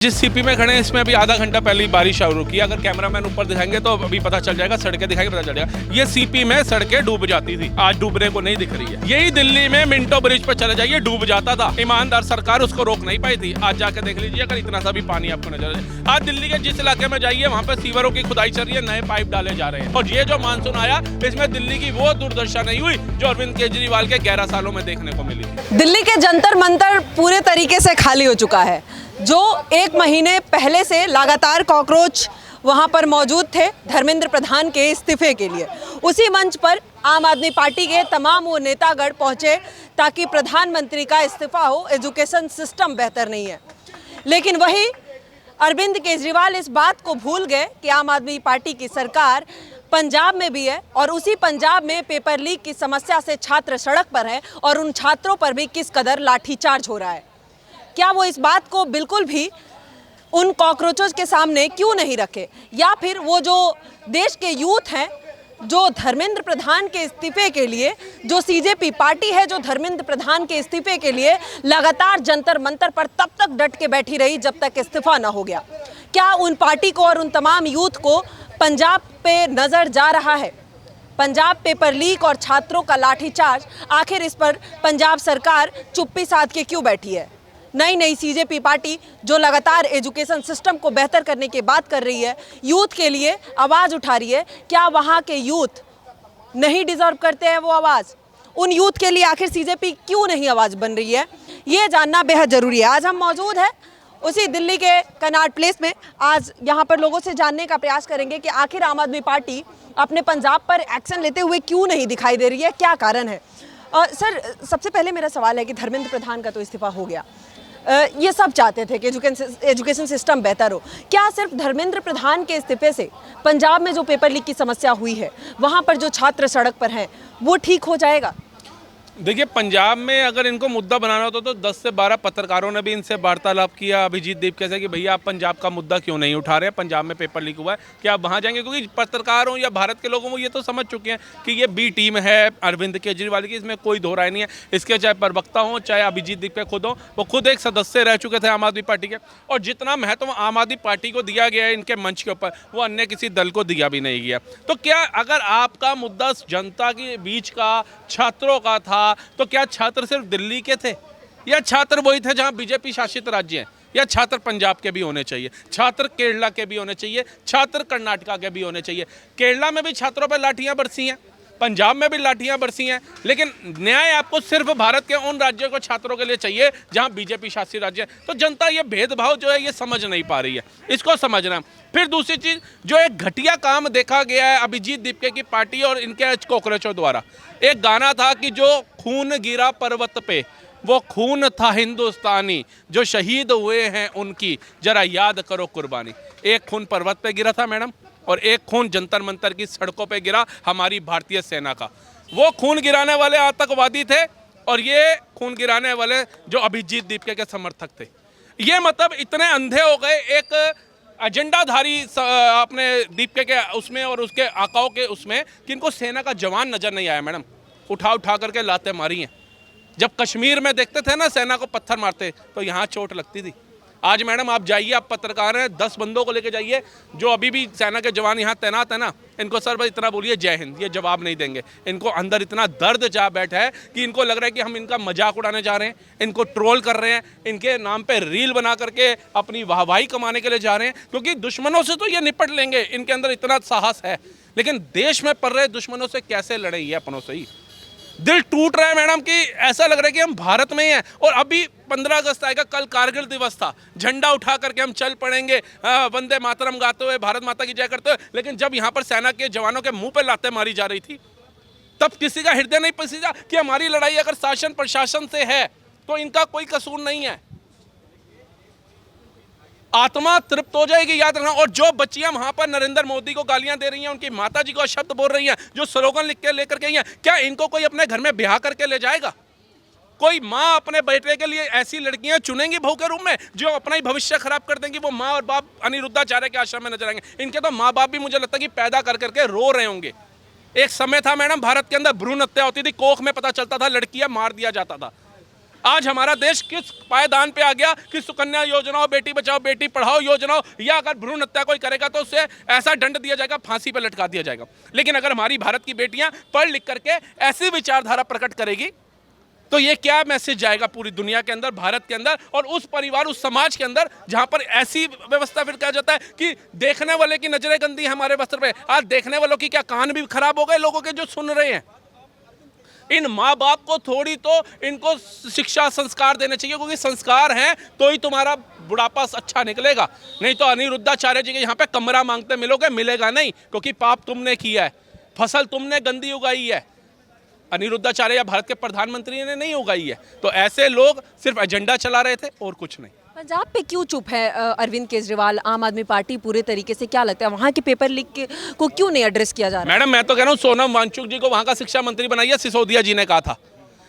जिस सीपी में खड़े हैं इसमें अभी आधा घंटा पहले ही बारिश शुरू की। अगर कैमरामैन ऊपर दिखाएंगे तो अभी पता चल जाएगा, सड़कें दिखाएंगे पता चल जाएगा। ये सीपी में सड़कें डूब जाती थी, आज डूबने को नहीं दिख रही है। यही दिल्ली में मिंटो ब्रिज पर चले जाइए, डूब जाता था। ईमानदार सरकार उसको रोक नहीं पाई थी। आज जाके देख लीजिए, अगर इतना सा भी पानी आपको नजर आए। आज दिल्ली के जिस इलाके में जाइए वहाँ पे सीवरों की खुदाई चल रही है, नए पाइप डाले जा रहे हैं। और ये जो मानसून आया इसमें दिल्ली की वो दुर्दशा नहीं हुई जो अरविंद केजरीवाल के 11 सालों में देखने को मिली। दिल्ली के जंतर मंतर पूरे तरीके से खाली हो चुका है। जो एक महीने पहले से लगातार कॉकरोच वहां पर मौजूद थे धर्मेंद्र प्रधान के इस्तीफे के लिए, उसी मंच पर आम आदमी पार्टी के तमाम वो नेतागण पहुंचे ताकि प्रधानमंत्री का इस्तीफा हो। एजुकेशन सिस्टम बेहतर नहीं है, लेकिन वही अरविंद केजरीवाल इस बात को भूल गए कि आम आदमी पार्टी की सरकार पंजाब में भी है और उसी पंजाब में पेपर लीक की समस्या से छात्र सड़क पर हैं और उन छात्रों पर भी किस कदर लाठीचार्ज हो रहा है। क्या वो इस बात को बिल्कुल भी उन कॉकरोचों के सामने क्यों नहीं रखे, या फिर वो जो देश के यूथ हैं जो धर्मेंद्र प्रधान के इस्तीफे के लिए, जो सीजेपी पार्टी है जो धर्मेंद्र प्रधान के इस्तीफे के लिए लगातार जंतर मंतर पर तब तक डट के बैठी रही जब तक इस्तीफा ना हो गया। क्या उन पार्टी को और उन तमाम यूथ को पंजाब पे नजर जा रहा है? पंजाब पेपर लीक और छात्रों का लाठीचार्ज, आखिर इस पर पंजाब सरकार चुप्पी साध के क्यों बैठी है? नई सीजेपी पार्टी जो लगातार एजुकेशन सिस्टम को बेहतर करने की बात कर रही है, यूथ के लिए आवाज़ उठा रही है, क्या वहाँ के यूथ नहीं डिजर्व करते हैं वो आवाज़? उन यूथ के लिए आखिर सीजेपी क्यों नहीं आवाज़ बन रही है, ये जानना बेहद ज़रूरी है। आज हम मौजूद हैं उसी दिल्ली के कनॉट प्लेस में। आज यहाँ पर लोगों से जानने का प्रयास करेंगे कि आखिर आम आदमी पार्टी अपने पंजाब पर एक्शन लेते हुए क्यों नहीं दिखाई दे रही है, क्या कारण है। सर, सबसे पहले मेरा सवाल है कि धर्मेंद्र प्रधान का तो इस्तीफा हो गया, ये सब चाहते थे कि एजुकेशन सिस्टम बेहतर हो। क्या सिर्फ धर्मेंद्र प्रधान के इस्तीफे से पंजाब में जो पेपर लीक की समस्या हुई है, वहाँ पर जो छात्र सड़क पर हैं, वो ठीक हो जाएगा? देखिए, पंजाब में अगर इनको मुद्दा बनाना होता तो 10 से 12 पत्रकारों ने भी इनसे वार्तालाप किया, अभिजीत दीपके से, कि भैया आप पंजाब का मुद्दा क्यों नहीं उठा रहे हैं, पंजाब में पेपर लीक हुआ है, क्या आप वहाँ जाएंगे? क्योंकि पत्रकारों या भारत के लोगों को ये तो समझ चुके हैं कि ये बी टीम है अरविंद केजरीवाल की, इसमें कोई दो राय नहीं है। इसके चाहे प्रवक्ता हों चाहे अभिजीत दीपके खुद हों, वो खुद एक सदस्य रह चुके थे आम आदमी पार्टी के, और जितना महत्व आम आदमी पार्टी को दिया गया है इनके मंच के ऊपर, वो अन्य किसी दल को दिया भी नहीं गया। तो क्या अगर आपका मुद्दा जनता के बीच का, छात्रों का था, तो क्या छात्र सिर्फ दिल्ली के थे, या छात्र वही थे जहां बीजेपी शासित राज्य हैं, या छात्र पंजाब के भी होने चाहिए, छात्र केरला के भी होने चाहिए, छात्र कर्नाटका के भी होने चाहिए? केरला में भी छात्रों पर लाठियां बरसी हैं, पंजाब में भी लाठियां बरसी हैं, लेकिन न्याय आपको सिर्फ भारत के उन राज्यों को छात्रों के लिए चाहिए जहां बीजेपी शासित राज्य है। तो जनता ये भेदभाव जो है ये समझ नहीं पा रही है, इसको समझना। फिर दूसरी चीज़, जो एक घटिया काम देखा गया है अभिजीत दीपके की पार्टी और इनके कॉकरोचों द्वारा, एक गाना था कि जो खून गिरा पर्वत पे वो खून था हिंदुस्तानी, जो शहीद हुए हैं उनकी जरा याद करो कुर्बानी। एक खून पर्वत पे गिरा था मैडम, और एक खून जंतर मंतर की सड़कों पे गिरा हमारी भारतीय सेना का। वो खून गिराने वाले आतंकवादी थे और ये खून गिराने वाले जो अभिजीत दीपके के समर्थक थे। ये मतलब इतने अंधे हो गए एक एजेंडाधारी अपने दीपके के उसमें और उसके आकाओं के उसमें, कि इनको सेना का जवान नजर नहीं आया मैडम। उठा करके लाते मारी हैं। जब कश्मीर में देखते थे ना सेना को पत्थर मारते, तो यहाँ चोट लगती थी। आज मैडम आप जाइए, आप पत्रकार हैं, 10 बंदों को लेके जाइए जो अभी भी सेना के जवान यहाँ तैनात है ना, इनको सर बस इतना बोलिए जय हिंद, ये जवाब नहीं देंगे। इनको अंदर इतना दर्द जा बैठा है कि इनको लग रहा है कि हम इनका मजाक उड़ाने जा रहे हैं, इनको ट्रोल कर रहे हैं, इनके नाम पे रील बना करके अपनी वाहवाही कमाने के लिए जा रहे हैं। क्योंकि दुश्मनों से तो ये निपट लेंगे, इनके अंदर इतना साहस है, लेकिन देश में पड़ रहे दुश्मनों से कैसे लड़े, ये अपनों से ही दिल टूट रहा है मैडम, कि ऐसा लग रहा है कि हम भारत में ही हैं। और अभी 15 अगस्त आएगा, कल कारगिल दिवस था, झंडा उठा करके हम चल पड़ेंगे वंदे मातरम गाते हुए, भारत माता की जय करते हुए, लेकिन जब यहाँ पर सेना के जवानों के मुंह पे लातें मारी जा रही थी, तब किसी का हृदय नहीं पसीजा कि हमारी लड़ाई अगर शासन प्रशासन से है तो इनका कोई कसूर नहीं है। आत्मा तृप्त हो जाएगी, याद रखना। और जो बच्चियां वहां पर नरेंद्र मोदी को गालियां दे रही हैं, उनकी माता जी को शब्द बोल रही हैं, जो स्लोगन लिख के लेकर गई हैं, क्या इनको कोई अपने घर में ब्याह करके ले जाएगा? कोई माँ अपने बेटे के लिए ऐसी लड़कियां चुनेंगी बहू के रूप में जो अपना ही भविष्य खराब कर देंगी? वो माँ और बाप अनिरुद्धाचार्य के आश्रम में नजर आएंगे। इनके तो माँ बाप भी मुझे लगता है कि पैदा कर करके रो रहे होंगे। एक समय था मैडम भारत के अंदर भ्रूण हत्या होती थी, कोख में पता चलता था, लड़कियां मार दिया जाता था। आज हमारा देश किस पायदान पे आ गया कि सुकन्या योजनाओं, बेटी बचाओ बेटी पढ़ाओ योजनाओं, या अगर भ्रूण हत्या कोई करेगा तो उसे ऐसा दंड दिया जाएगा, फांसी पे लटका दिया जाएगा। लेकिन अगर हमारी भारत की बेटियां पढ़ लिख करके ऐसी विचारधारा प्रकट करेगी तो ये क्या मैसेज जाएगा पूरी दुनिया के अंदर, भारत के अंदर और उस परिवार, उस समाज के अंदर जहां पर ऐसी व्यवस्था फिर कहा जाता है कि देखने वाले की नजरें गंदी है हमारे वस्त्र पे। आज देखने वालों की क्या कान भी खराब हो गए लोगों के जो सुन रहे हैं। इन माँ बाप को थोड़ी तो इनको शिक्षा संस्कार देने चाहिए, क्योंकि संस्कार हैं तो ही तुम्हारा बुढ़ापा अच्छा निकलेगा। नहीं तो अनिरुद्धाचार्य जी के यहाँ पे कमरा मांगते मिलोगे, मिलेगा नहीं, क्योंकि पाप तुमने किया है, फसल तुमने गंदी उगाई है। अनिरुद्धाचार्य या भारत के प्रधानमंत्री ने नहीं उगाई है। तो ऐसे लोग सिर्फ एजेंडा चला रहे थे और कुछ नहीं। पंजाब पे क्यों चुप है अरविंद केजरीवाल, आम आदमी पार्टी पूरे तरीके से? क्या लगता है वहाँ के पेपर लीक को क्यों नहीं एड्रेस किया जा रहा? मैडम मैं तो कह रहा हूँ सोनम वांगचुक जी को वहाँ का शिक्षा मंत्री बनाइए, सिसोदिया जी ने कहा था।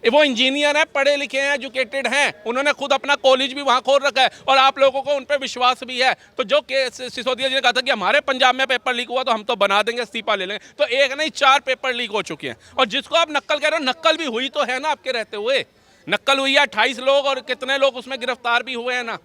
वो इंजीनियर हैं, पढ़े लिखे हैं, एजुकेटेड हैं, उन्होंने खुद अपना कॉलेज भी वहाँ खोल रखा है और आप लोगों को उन पर विश्वास भी है। तो जो सिसोदिया जी ने कहा था कि हमारे पंजाब में पेपर लीक हुआ तो हम तो बना देंगे, इस्तीफा ले लेंगे, तो एक नहीं 4 पेपर लीक हो चुके हैं। और जिसको आप नक्कल कह रहे हो, नक्कल भी हुई तो है ना आपके रहते हुए, नक्कल हुई है 28 लोग और कितने लोग उसमें गिरफ्तार भी हुए हैं ना,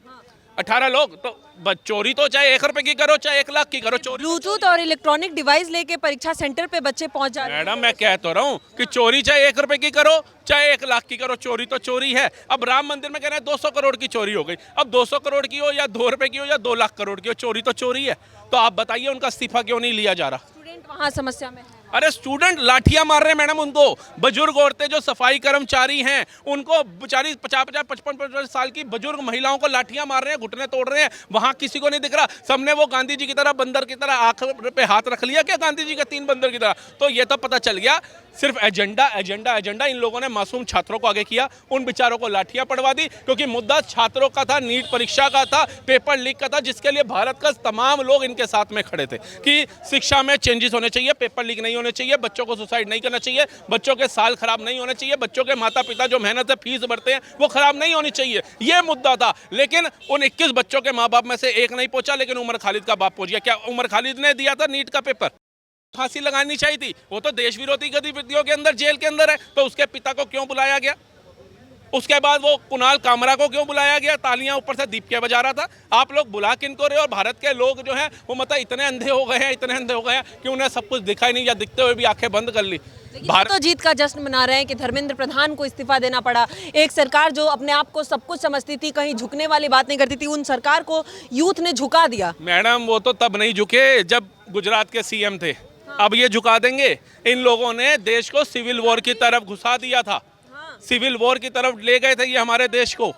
18 लोग। तो चोरी तो चाहे 1 रुपए की करो चाहे 1 लाख की करो, चोरी। ब्लूटूथ और इलेक्ट्रॉनिक डिवाइस लेके परीक्षा सेंटर पे बच्चे पहुंच जा रहे हैं। मैडम मैं कह तो रहा हूँ कि चोरी चाहे 1 रुपए की करो चाहे 1 लाख की करो, चोरी तो चोरी है। अब राम मंदिर में कह रहे हैं 200 करोड़ की चोरी हो गई। अब 200 करोड़ की हो या 2 रुपए की हो या 2 लाख करोड़ की हो, चोरी तो चोरी है। तो आप बताइए उनका इस्तीफा क्यों नहीं लिया जा रहा? स्टूडेंट वहाँ समस्या में है। अरे स्टूडेंट लाठियां मार रहे हैं मैडम उनको। बुजुर्ग औरतें जो सफाई कर्मचारी हैं उनको बेचारी 50-50, 55-55 साल की बुजुर्ग महिलाओं को लाठियां मार रहे हैं, घुटने तोड़ रहे हैं। वहां किसी को नहीं दिख रहा। सबने वो गांधी जी की तरह बंदर की तरह आंख पे हाथ रख लिया क्या, गांधी जी के 3 बंदर की तरह? तो ये तो पता चल गया सिर्फ एजेंडा एजेंडा एजेंडा। इन लोगों ने मासूम छात्रों को आगे किया, उन बेचारों को लाठियां पड़वा दी, क्योंकि मुद्दा छात्रों का था, नीट परीक्षा का था, पेपर लीक का था, जिसके लिए भारत का तमाम लोग इनके साथ में खड़े थे कि शिक्षा में चेंजेस होने चाहिए, पेपर लीक नहीं होने चाहिए, बच्चों को सुसाइड नहीं करना चाहिए, बच्चों के साल खराब नहीं होने चाहिए, बच्चों के माता पिता जो मेहनत से फीस भरते हैं वो खराब नहीं होनी चाहिए, ये मुद्दा था। लेकिन उन 21 बच्चों के माँ बाप में से एक नहीं पहुंचा, लेकिन उमर खालिद का बाप पहुंच गया। क्या उमर खालिद ने दिया था नीट का पेपर? फांसी लगानी चाहिए थी, वो तो देश विरोधी गतिविधियों के अंदर जेल के अंदर है। तो उसके पिता को क्यों बुलाया गया? उसके बाद वो कुणाल कामरा को क्यों बुलाया गया? तालियां ऊपर से दीप के बजा रहा था। आप लोग बुला किनको रहे हो? और भारत के लोग जो हैं वो मतलब इतने अंधे हो गए हैं, इतने अंधे हो गए हैं कि उन्हें सब कुछ दिखाई नहीं, या दिखते हुए भी आंखें बंद कर ली। भारत तो जीत का जश्न मना रहे हैं कि धर्मेंद्र प्रधान को इस्तीफा देना पड़ा। एक सरकार जो अपने आप को सब कुछ समझती थी, कहीं झुकने वाली बात नहीं करती थी, उन सरकार को यूथ ने झुका दिया। मैडम वो तो तब नहीं झुके जब गुजरात के सीएम थे। अब ये झुका देंगे? इन लोगों ने देश को सिविल वॉर की तरफ घुसा दिया था। सिविल वॉर की तरफ ले गए थे ये हमारे देश को।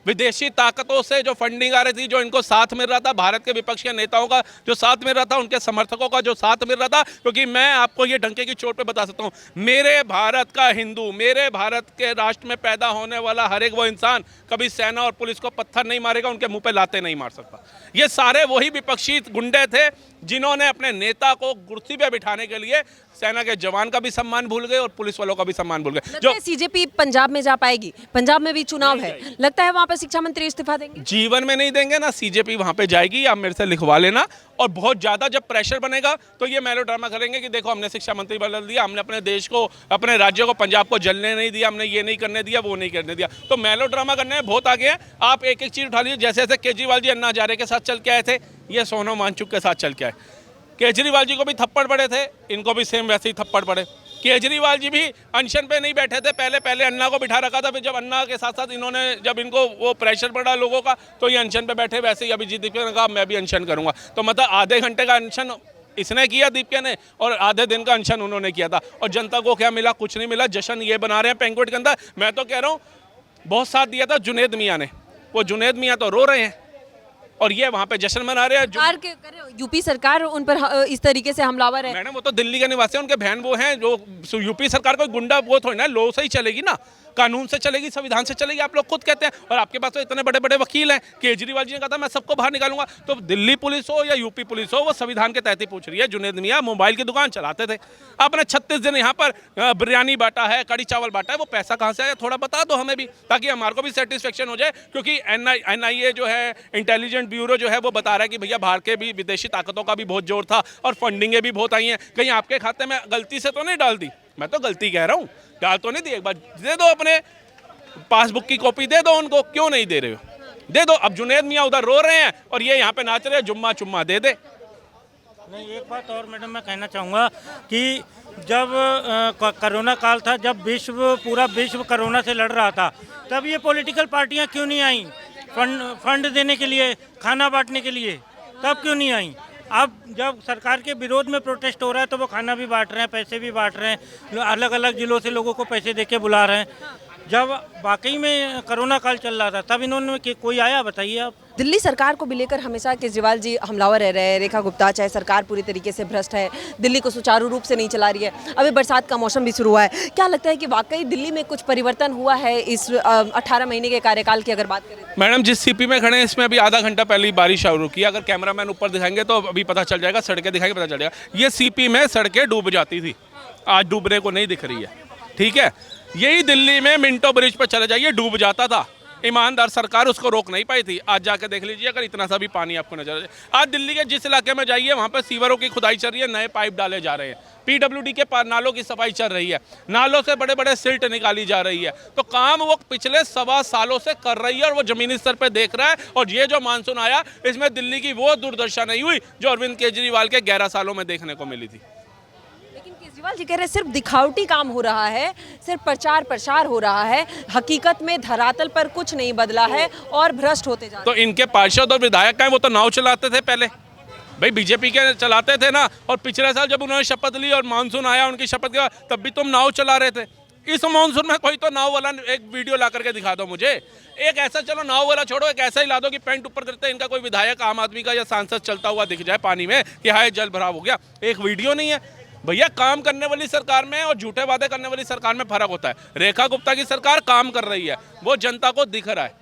विदेशी ताकतों से जो फंडिंग आ रही थी, जो इनको साथ मिल रहा था, भारत के विपक्ष के नेताओं का जो साथ मिल रहा था, उनके समर्थकों का जो साथ मिल रहा था। क्योंकि मैं आपको ये डंके की चोट पे बता सकता हूँ, मेरे भारत का हिंदू, मेरे भारत के राष्ट्र में पैदा होने वाला हर एक वो इंसान कभी सेना और पुलिस को पत्थर नहीं मारेगा, उनके मुंह पे लाते नहीं मार सकता। ये सारे वही विपक्षी गुंडे थे जिन्होंने अपने नेता को कुर्सी पे बिठाने के लिए सेना के जवान का भी सम्मान भूल गए और पुलिस वालों का भी सम्मान भूल गए। जो सीजेपी पंजाब में जा पाएगी? पंजाब में भी चुनाव है, लगता है वहां पर शिक्षा मंत्री इस्तीफा देंगे? जीवन में नहीं देंगे ना। सीजेपी वहां पे जाएगी, आप मेरे से लिखवा लेना। और बहुत ज्यादा जब प्रेशर बनेगा तो ये मेलोड्रामा करेंगे कि देखो हमने शिक्षा मंत्री बदल दिया, हमने अपने देश को, अपने राज्य को, पंजाब को जलने नहीं दिया, हमने ये नहीं करने दिया, वो नहीं करने दिया। तो मेलोड्रामा करने में बहुत आगे हैं। आप एक एक चीज उठा लीजिए। जैसे जैसे केजरीवाल जी अन्ना हजारे के साथ चल के आए थे, ये सोनम वांगचुक के साथ चल के आए। केजरीवाल जी को भी थप्पड़ पड़े थे, इनको भी सेम वैसे ही थप्पड़ पड़े। केजरीवाल जी भी अनशन पे नहीं बैठे थे, पहले अन्ना को बिठा रखा था, फिर जब अन्ना के साथ साथ इन्होंने, जब इनको वो प्रेशर पड़ा लोगों का, तो ये अनशन पे बैठे। वैसे ही अभिजीत दीपके ने कहा मैं भी अनशन करूंगा। तो मतलब आधे घंटे का अनशन इसने किया दीपके ने, और आधे दिन का अनशन उन्होंने किया था। और जनता को क्या मिला? कुछ नहीं मिला। जश्न ये बना रहे हैं पेंगुट के अंदर। मैं तो कह रहा हूँ बहुत साथ दिया था जुनेद मियाँ ने, वो जुनेद मियाँ तो रो रहे हैं और ये वहाँ पे जश्न मना रहे हैं। यूपी सरकार उन पर इस तरीके से हमलावर है। मैडम वो तो दिल्ली के निवासी हैं, उनके बहन वो हैं। जो यूपी सरकार कोई गुंडा वो थोड़ी ना, लो से ही चलेगी ना, कानून से चलेगी, संविधान से चलेगी। आप लोग खुद कहते हैं। और आपके पास तो इतने बड़े बड़े वकील हैं। केजरीवाल जी ने कहा था मैं सबको बाहर निकालूंगा। तो दिल्ली पुलिस हो या यूपी पुलिस हो, वो संविधान के तहत ही पूछ रही है। जुनेद मियाँ मोबाइल की दुकान चलाते थे, आपने 36 दिन यहाँ पर बिरयानी बांटा है, कड़ी चावल बांटा है, वो पैसा कहाँ से आया? थोड़ा बता दो हमें भी, ताकि हमारे को भी सेटिस्फेक्शन हो जाए। क्योंकि NIA जो है, इंटेलिजेंट ब्यूरो जो है, वो बता रहा है कि भैया बाहर के भी विदेशी ताकतों का भी बहुत जोर था और फंडिंगें भी बहुत आई हैं। कहीं आपके खाते में गलती से तो नहीं डाल दी? मैं तो गलती कह रहा हूँ, डाल तो नहीं दी। एक बार दे दो अपने पासबुक की कॉपी दे दो उनको, क्यों नहीं दे रहे हो? दे दो। अब जुनैद मियाँ उधर रो रहे हैं और ये यहाँ पे नाच रहे हैं, जुम्मा चुम्मा दे दे। नहीं, एक बात और मैडम मैं कहना चाहूँगा कि जब कोरोना काल था, जब पूरा विश्व कोरोना से लड़ रहा था, तब ये पॉलिटिकल पार्टियाँ क्यों नहीं आई फंड देने के लिए, खाना बांटने के लिए? तब क्यों नहीं आई? अब जब सरकार के विरोध में प्रोटेस्ट हो रहा है तो वो खाना भी बांट रहे हैं, पैसे भी बांट रहे हैं, अलग अलग जिलों से लोगों को पैसे दे के बुला रहे हैं। जब वाकई में कोरोना काल चल रहा था तब इन्होंने कोई आया? बताइए आप। दिल्ली सरकार को भी लेकर हमेशा केजरीवाल जी हमलावर रह रहे हैं। रेखा गुप्ता, चाहे सरकार पूरी तरीके से भ्रष्ट है, दिल्ली को सुचारू रूप से नहीं चला रही है। अभी बरसात का मौसम भी शुरू हुआ है, क्या लगता है कि वाकई दिल्ली में कुछ परिवर्तन हुआ है इस 18 महीने के कार्यकाल की अगर बात करें? मैडम, जिस सीपी में खड़े हैं इसमें अभी आधा घंटा पहले ही बारिश शुरू की। अगर कैमरामैन ऊपर दिखाएंगे तो अभी पता चल जाएगा, सड़कें दिखाएंगे पता चल जाएगा। ये सीपी में सड़कें डूब जाती थी, आज डूबने को नहीं दिख रही है। ठीक है, यही दिल्ली में मिंटो ब्रिज पर चले जाइए, डूब जाता था। ईमानदार सरकार उसको रोक नहीं पाई थी। आज जाके देख लीजिए, अगर इतना सा भी पानी आपको नजर आ जाए। आज दिल्ली के जिस इलाके में जाइए वहाँ पर सीवरों की खुदाई चल रही है, नए पाइप डाले जा रहे हैं, पीडब्ल्यूडी के नालों की सफाई चल रही है, नालों से बड़े बड़े सिल्ट निकाली जा रही है। तो काम वो पिछले 1.25 सालों से कर रही है और वो जमीनी स्तर पर देख रहा है। और ये जो मानसून आया, इसमें दिल्ली की वो दुर्दशा नहीं हुई जो अरविंद केजरीवाल के 11 सालों में देखने को मिली थी। लेकिन केजरीवाल जी कह रहे हैं सिर्फ दिखावटी काम हो रहा है, सिर्फ प्रचार प्रसार हो रहा है, हकीकत में धरातल पर कुछ नहीं बदला है और भ्रष्ट होते जा रहे हैं। तो इनके पार्षद और विधायक हैं, वो तो नाव चलाते थे पहले, भाई बीजेपी के चलाते थे ना। और पिछले साल जब उन्होंने शपथ ली और मानसून आया उनकी शपथ के बाद, तब भी तुम नाव चला रहे थे। इस मानसून में कोई तो नाव वाला एक वीडियो ला करके दिखा दो मुझे। एक ऐसा, चलो नाव वाला छोड़ो, एक ऐसा ही ला दो कि पेंट ऊपर करते इनका कोई विधायक आम आदमी का या सांसद चलता हुआ दिख जाए पानी में कि हाय जल भराव हो गया। एक वीडियो नहीं है भैया। काम करने वाली सरकार में और झूठे वादे करने वाली सरकार में फर्क होता है। रेखा गुप्ता की सरकार काम कर रही है, वो जनता को दिख रहा है।